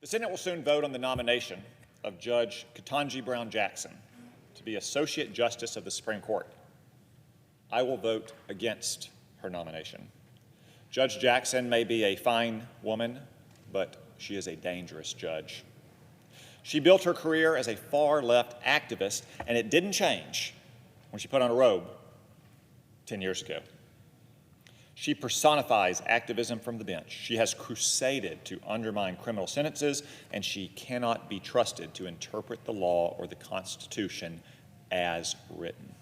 The Senate will soon vote on the nomination of Judge Ketanji Brown Jackson to be Associate Justice of the Supreme Court. I will vote against her nomination. Judge Jackson may be a fine woman, but she is a dangerous judge. She built her career as a far-left activist, and it didn't change when she put on a robe 10 years ago. She personifies activism from the bench. She has crusaded to undermine criminal sentences, and she cannot be trusted to interpret the law or the Constitution as written.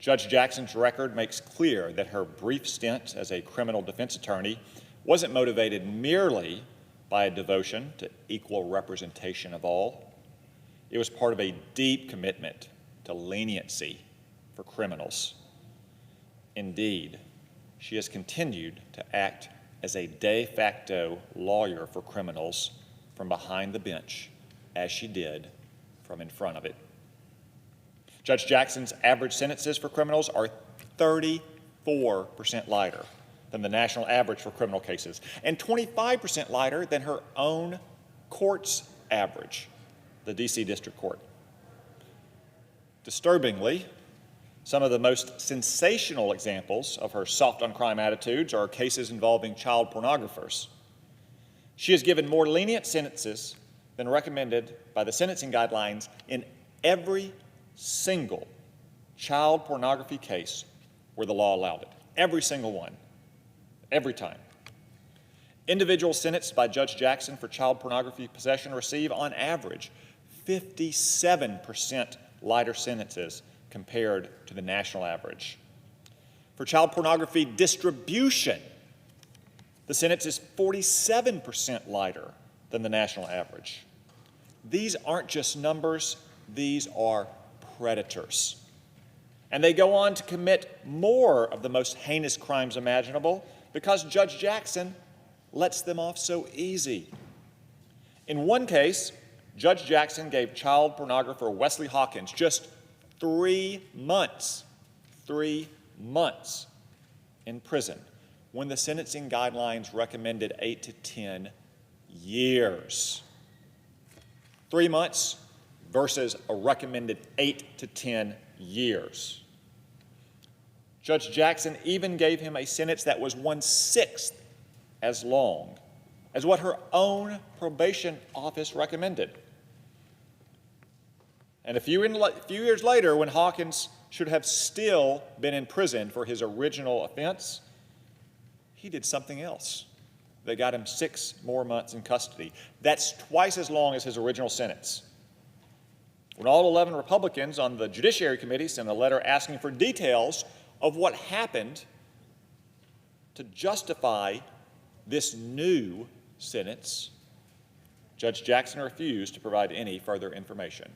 Judge Jackson's record makes clear that her brief stint as a criminal defense attorney wasn't motivated merely by a devotion to equal representation of all. It was part of a deep commitment to leniency for criminals. Indeed, she has continued to act as a de facto lawyer for criminals from behind the bench, as she did from in front of it. Judge Jackson's average sentences for criminals are 34% lighter than the national average for criminal cases, and 25% lighter than her own court's average, the D.C. District Court. Disturbingly, some of the most sensational examples of her soft-on-crime attitudes are cases involving child pornographers. She has given more lenient sentences than recommended by the sentencing guidelines in every single child pornography case where the law allowed it. Every single one. Every time. Individuals sentenced by Judge Jackson for child pornography possession receive, on average, 57% lighter sentences compared to the national average. For child pornography distribution, the sentence is 47% lighter than the national average. These aren't just numbers, these are predators. And they go on to commit more of the most heinous crimes imaginable because Judge Jackson lets them off so easy. In one case, Judge Jackson gave child pornographer Wesley Hawkins just 3 months in prison when the sentencing guidelines recommended 8 to 10 years. 3 months versus a recommended 8 to 10 years. Judge Jackson even gave him a sentence that was 1/6 as long as what her own probation office recommended. And a few years later, when Hawkins should have still been in prison for his original offense, he did something else. They got him 6 more months in custody. That's twice as long as his original sentence. When all 11 Republicans on the Judiciary Committee sent a letter asking for details of what happened to justify this new sentence, Judge Jackson refused to provide any further information.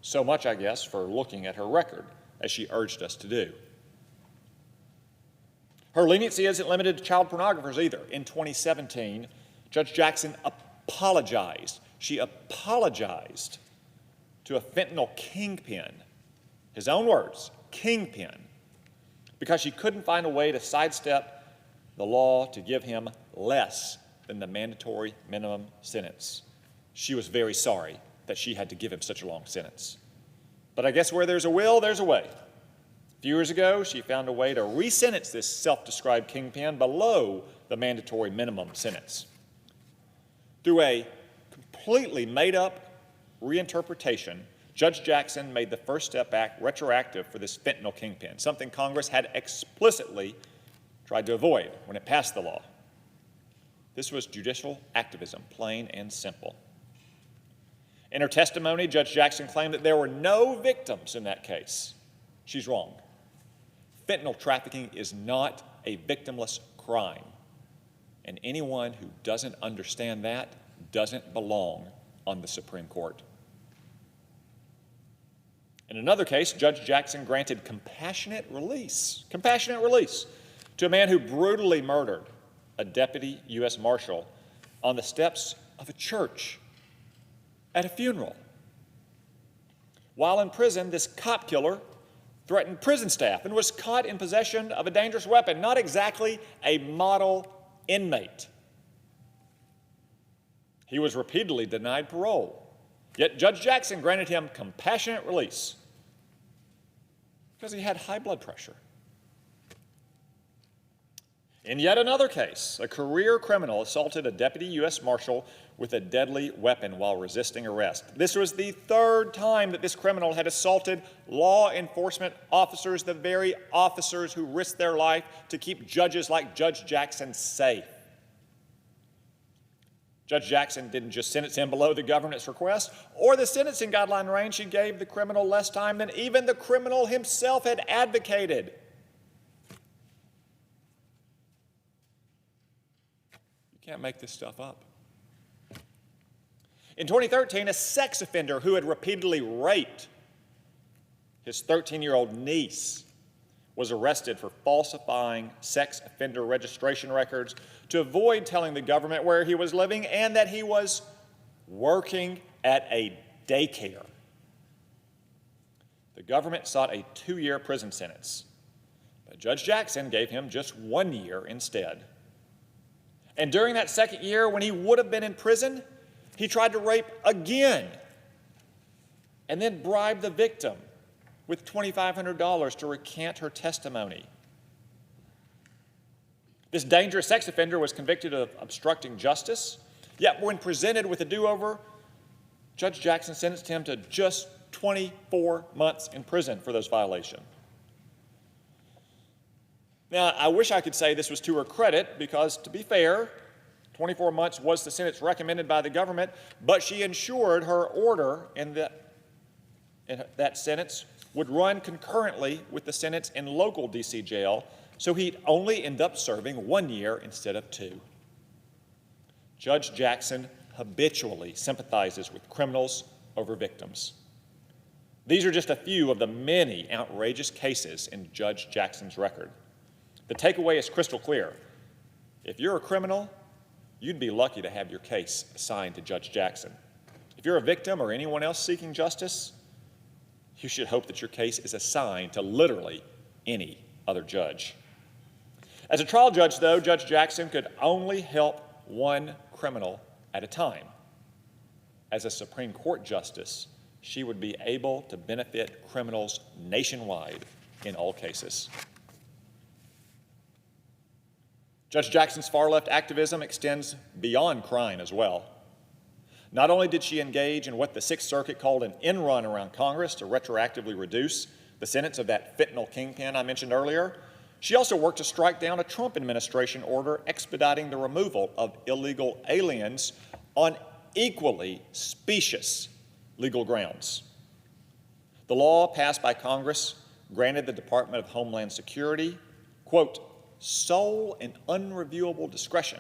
So much, I guess, for looking at her record, as she urged us to do. Her leniency isn't limited to child pornographers either. In 2017, Judge Jackson apologized. She apologized to a fentanyl kingpin, his own words, kingpin, because she couldn't find a way to sidestep the law to give him less than the mandatory minimum sentence. She was very sorry that she had to give him such a long sentence. But I guess where there's a will, there's a way. A few years ago, she found a way to re-sentence this self-described kingpin below the mandatory minimum sentence. Through a completely made-up reinterpretation, Judge Jackson made the First Step Act retroactive for this fentanyl kingpin, something Congress had explicitly tried to avoid when it passed the law. This was judicial activism, plain and simple. In her testimony, Judge Jackson claimed that there were no victims in that case. She's wrong. Fentanyl trafficking is not a victimless crime, and anyone who doesn't understand that doesn't belong on the Supreme Court. In another case, Judge Jackson granted compassionate release to a man who brutally murdered a deputy U.S. Marshal on the steps of a church at a funeral. While in prison, this cop killer threatened prison staff and was caught in possession of a dangerous weapon, not exactly a model inmate. He was repeatedly denied parole, yet Judge Jackson granted him compassionate release because he had high blood pressure. In yet another case, a career criminal assaulted a deputy U.S. Marshal with a deadly weapon while resisting arrest. This was the third time that this criminal had assaulted law enforcement officers, the very officers who risked their life to keep judges like Judge Jackson safe. Judge Jackson didn't just sentence him below the government's request or the sentencing guideline range. She gave the criminal less time than even the criminal himself had advocated. You can't make this stuff up. In 2013, a sex offender who had repeatedly raped his 13-year-old niece was arrested for falsifying sex offender registration records to avoid telling the government where he was living and that he was working at a daycare. The government sought a 2-year prison sentence, but Judge Jackson gave him just 1 year instead. And during that second year, when he would have been in prison, he tried to rape again and then bribed the victim with $2,500 to recant her testimony. This dangerous sex offender was convicted of obstructing justice, yet when presented with a do-over, Judge Jackson sentenced him to just 24 months in prison for those violations. Now, I wish I could say this was to her credit because, to be fair, 24 months was the sentence recommended by the government, but she ensured her order in that sentence would run concurrently with the sentence in local D.C. jail, so he'd only end up serving 1 year instead of 2. Judge Jackson habitually sympathizes with criminals over victims. These are just a few of the many outrageous cases in Judge Jackson's record. The takeaway is crystal clear. If you're a criminal, you'd be lucky to have your case assigned to Judge Jackson. If you're a victim or anyone else seeking justice, you should hope that your case is assigned to literally any other judge. As a trial judge, though, Judge Jackson could only help one criminal at a time. As a Supreme Court justice, she would be able to benefit criminals nationwide in all cases. Judge Jackson's far-left activism extends beyond crime as well. Not only did she engage in what the Sixth Circuit called an end run around Congress to retroactively reduce the sentence of that fentanyl kingpin I mentioned earlier, she also worked to strike down a Trump administration order expediting the removal of illegal aliens on equally specious legal grounds. The law passed by Congress granted the Department of Homeland Security, quote, sole and unreviewable discretion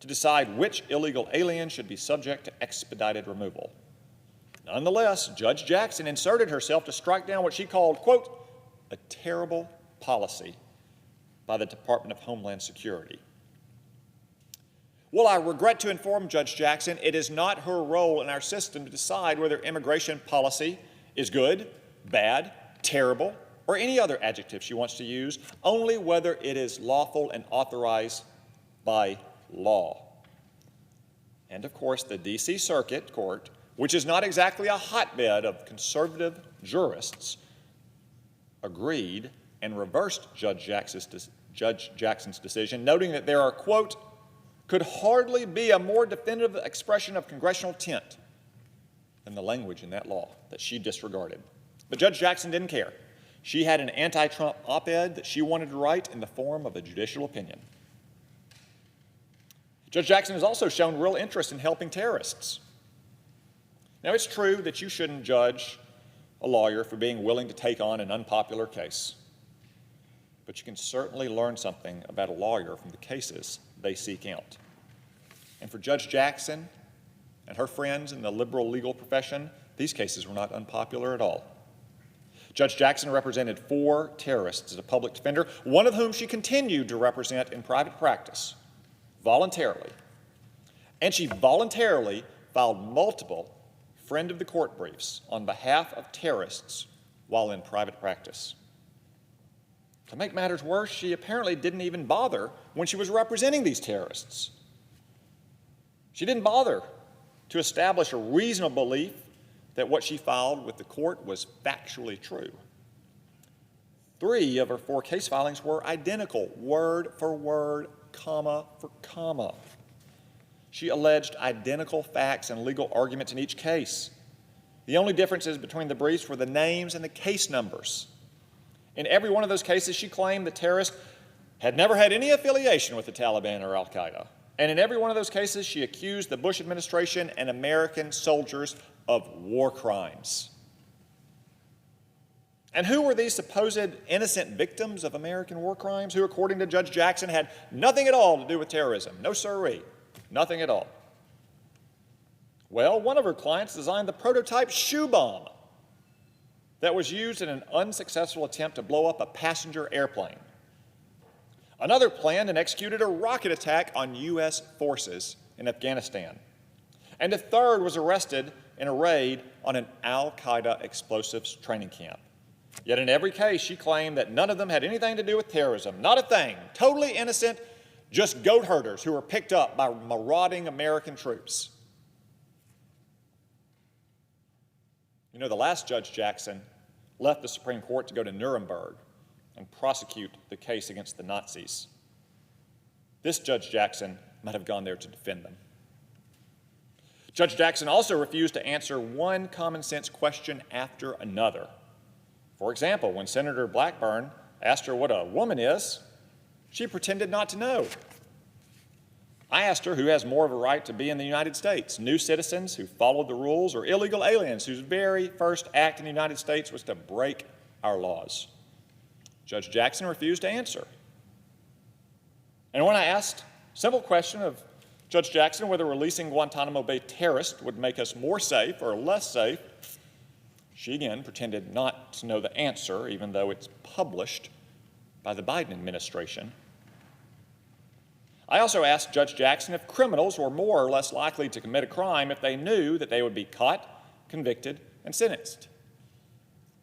to decide which illegal alien should be subject to expedited removal. Nonetheless, Judge Jackson inserted herself to strike down what she called, quote, a terrible policy by the Department of Homeland Security. Well, I regret to inform Judge Jackson it is not her role in our system to decide whether immigration policy is good, bad, terrible, or any other adjective she wants to use, only whether it is lawful and authorized by law. And of course, the D.C. Circuit Court, which is not exactly a hotbed of conservative jurists, agreed and reversed Judge Jackson's decision, noting that there are, quote, could hardly be a more definitive expression of congressional intent than the language in that law that she disregarded. But Judge Jackson didn't care. She had an anti-Trump op-ed that she wanted to write in the form of a judicial opinion. Judge Jackson has also shown real interest in helping terrorists. Now, it's true that you shouldn't judge a lawyer for being willing to take on an unpopular case, but you can certainly learn something about a lawyer from the cases they seek out. And for Judge Jackson and her friends in the liberal legal profession, these cases were not unpopular at all. Judge Jackson represented 4 terrorists as a public defender, one of whom she continued to represent in private practice, voluntarily. And she voluntarily filed multiple friend of the court briefs on behalf of terrorists while in private practice. To make matters worse, she apparently didn't even bother when she was representing these terrorists. She didn't bother to establish a reasonable belief that what she filed with the court was factually true. 3 of her 4 case filings were identical, word for word, comma for comma. She alleged identical facts and legal arguments in each case. The only differences between the briefs were the names and the case numbers. In every one of those cases, she claimed the terrorist had never had any affiliation with the Taliban or al-Qaeda. And in every one of those cases, she accused the Bush administration and American soldiers of war crimes. And who were these supposed innocent victims of American war crimes who, according to Judge Jackson, had nothing at all to do with terrorism? No siree, nothing at all. Well, one of her clients designed the prototype shoe bomb that was used in an unsuccessful attempt to blow up a passenger airplane. Another planned and executed a rocket attack on U.S. forces in Afghanistan. And a third was arrested in a raid on an al-Qaeda explosives training camp. Yet in every case, she claimed that none of them had anything to do with terrorism. Not a thing. Totally innocent, just goat herders who were picked up by marauding American troops. You know, the last Judge Jackson left the Supreme Court to go to Nuremberg and prosecute the case against the Nazis. This Judge Jackson might have gone there to defend them. Judge Jackson also refused to answer one common sense question after another. For example, when Senator Blackburn asked her what a woman is, she pretended not to know. I asked her who has more of a right to be in the United States, new citizens who followed the rules or illegal aliens whose very first act in the United States was to break our laws. Judge Jackson refused to answer. And when I asked a simple question of Judge Jackson whether releasing Guantanamo Bay terrorists would make us more safe or less safe, she again pretended not to know the answer, even though it's published by the Biden administration. I also asked Judge Jackson if criminals were more or less likely to commit a crime if they knew that they would be caught, convicted, and sentenced.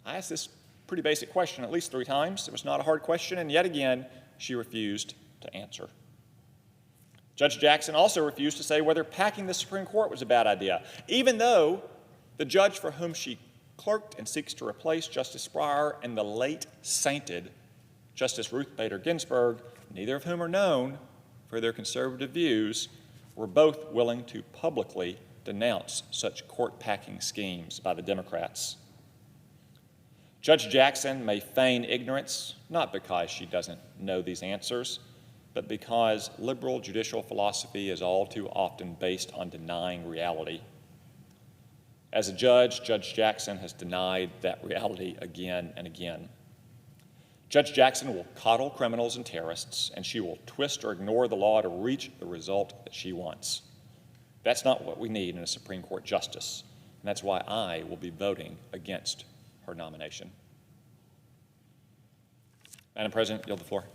I asked this pretty basic question at least 3 times. It was not a hard question, and yet again, she refused to answer. Judge Jackson also refused to say whether packing the Supreme Court was a bad idea, even though the judge for whom she clerked and seeks to replace Justice Breyer and the late sainted Justice Ruth Bader Ginsburg, neither of whom are known for their conservative views, were both willing to publicly denounce such court-packing schemes by the Democrats. Judge Jackson may feign ignorance, not because she doesn't know these answers, but because liberal judicial philosophy is all too often based on denying reality. As a judge, Judge Jackson has denied that reality again and again. Judge Jackson will coddle criminals and terrorists, and she will twist or ignore the law to reach the result that she wants. That's not what we need in a Supreme Court justice, and that's why I will be voting against her nomination. Madam President, yield the floor.